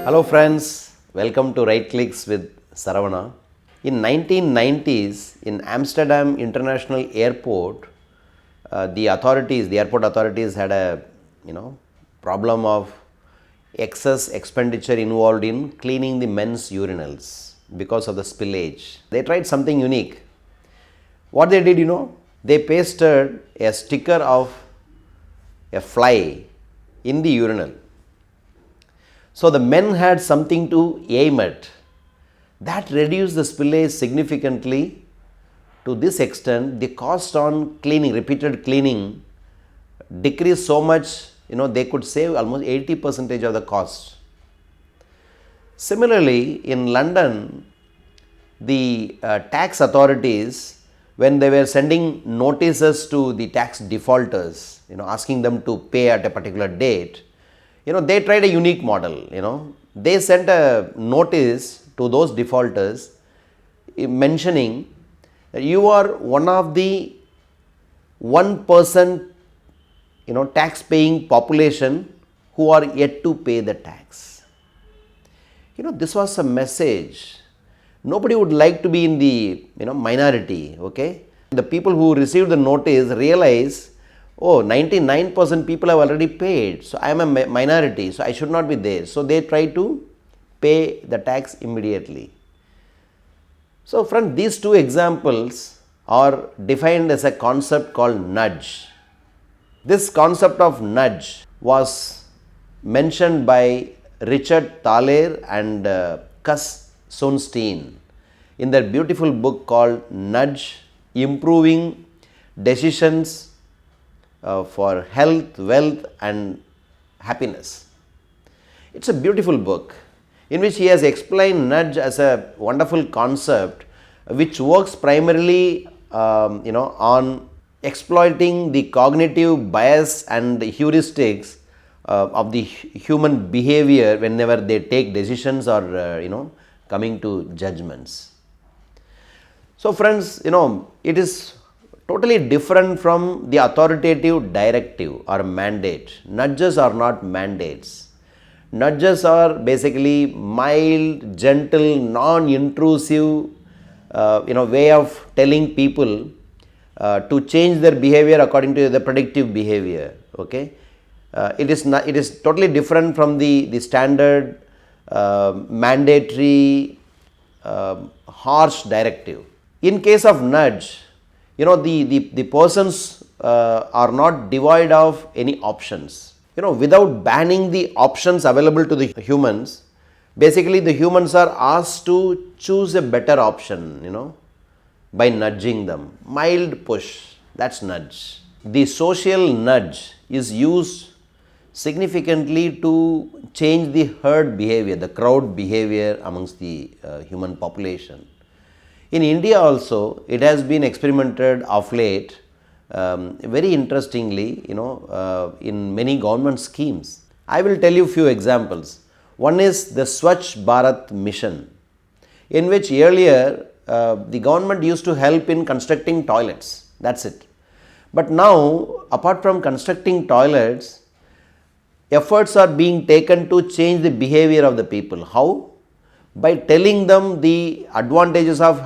Hello friends, welcome to Right Clicks with Saravana. In 1990s in Amsterdam International Airport, the airport authorities had a problem of excess expenditure involved in cleaning the men's urinals because of the spillage. They tried something unique. What they did, they pasted a sticker of a fly in the urinal. So the men had something to aim at. That reduced the spillage significantly. To this extent, the cost on cleaning, repeated cleaning, decreased so much, they could save almost 80% of the cost. Similarly, in London, the tax authorities, when they were sending notices to the tax defaulters, asking them to pay at a particular date, they tried a unique model. They sent a notice to those defaulters mentioning that you are one of the 1% tax paying population who are yet to pay the tax. This was a message. Nobody would like to be in the minority. Okay, the people who received the notice realize, 99% people have already paid, so I am a minority, so I should not be there. So they try to pay the tax immediately. So friends, these two examples are defined as a concept called nudge. This concept of nudge was mentioned by Richard Thaler and Cus Sunstein in their beautiful book called Nudge: Improving Decisions for Health, Wealth and Happiness. It's a beautiful book in which he has explained nudge as a wonderful concept which works primarily on exploiting the cognitive bias and the heuristics of the human behavior whenever they take decisions or coming to judgments. So friends, it is totally different from the authoritative directive or mandate. Nudges are not mandates. Nudges are basically mild, gentle, non-intrusive way of telling people to change their behavior according to the predictive behavior. Okay, it is totally different from the standard mandatory harsh directive. In case of nudge, the persons are not devoid of any options. Without banning the options available to the humans, basically the humans are asked to choose a better option, by nudging them. Mild push, that's nudge. The social nudge is used significantly to change the herd behavior, the crowd behavior amongst the human population. In India also, it has been experimented of late, very interestingly, in many government schemes. I will tell you a few examples. One is the Swachh Bharat mission, in which earlier the government used to help in constructing toilets. That's it. But now, apart from constructing toilets, efforts are being taken to change the behavior of the people. How? By telling them the advantages of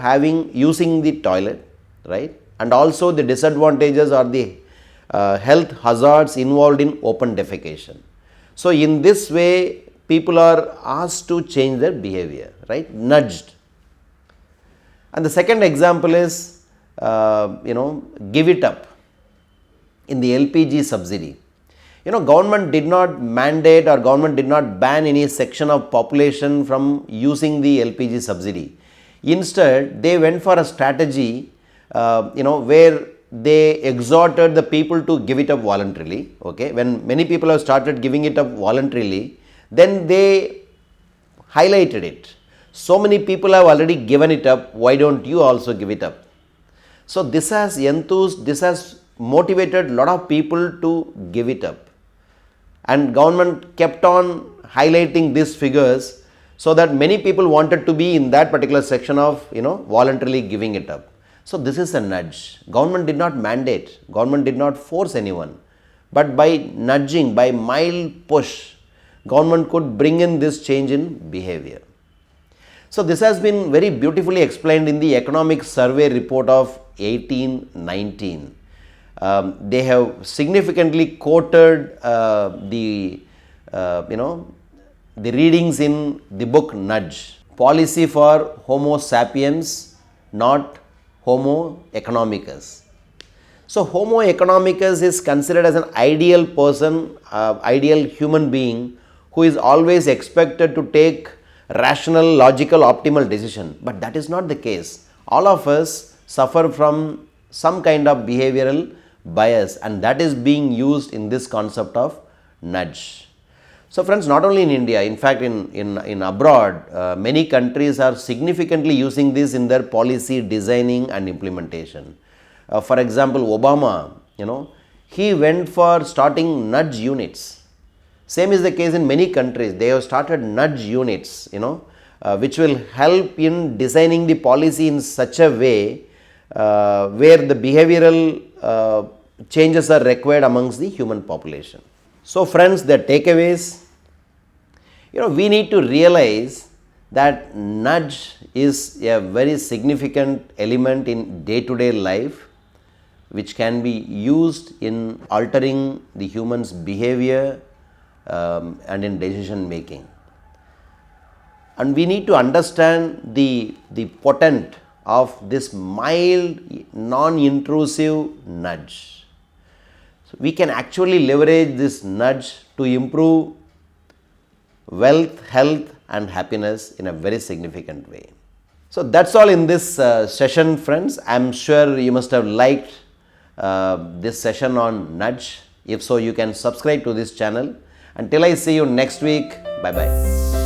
using the toilet, right? And also the disadvantages or the health hazards involved in open defecation. So in this way, people are asked to change their behavior, right? Nudged. And the second example is, give it up in the LPG subsidy. Government did not mandate or government did not ban any section of population from using the LPG subsidy. Instead, they went for a strategy, where they exhorted the people to give it up voluntarily. Okay, when many people have started giving it up voluntarily, then they highlighted it. So many people have already given it up, why don't you also give it up? So this has motivated a lot of people to give it up. And government kept on highlighting these figures so that many people wanted to be in that particular section of voluntarily giving it up. So this is a nudge. Government did not mandate, government did not force anyone, but by nudging, by mild push, government could bring in this change in behavior. So this has been very beautifully explained in the Economic Survey report of 1819. They have significantly quoted the readings in the book Nudge. Policy for Homo sapiens, not Homo economicus. So Homo economicus is considered as an ideal person, ideal human being who is always expected to take rational, logical, optimal decision. But that is not the case. All of us suffer from some kind of behavioral bias, and that is being used in this concept of nudge. So friends, not only in India, in fact in abroad, many countries are significantly using this in their policy designing and implementation. For example, Obama, he went for starting nudge units. Same is the case in many countries. They have started nudge units, which will help in designing the policy in such a way where the behavioral changes are required amongst the human population. So friends, the takeaways, we need to realize that nudge is a very significant element in day-to-day life, which can be used in altering the human's behavior and in decision making. And we need to understand the potent of this mild, non-intrusive nudge. So we can actually leverage this nudge to improve wealth, health and happiness in a very significant way. So that's all in this session, friends. I'm sure you must have liked this session on nudge. If so, you can subscribe to this channel. Until I see you next week, bye-bye.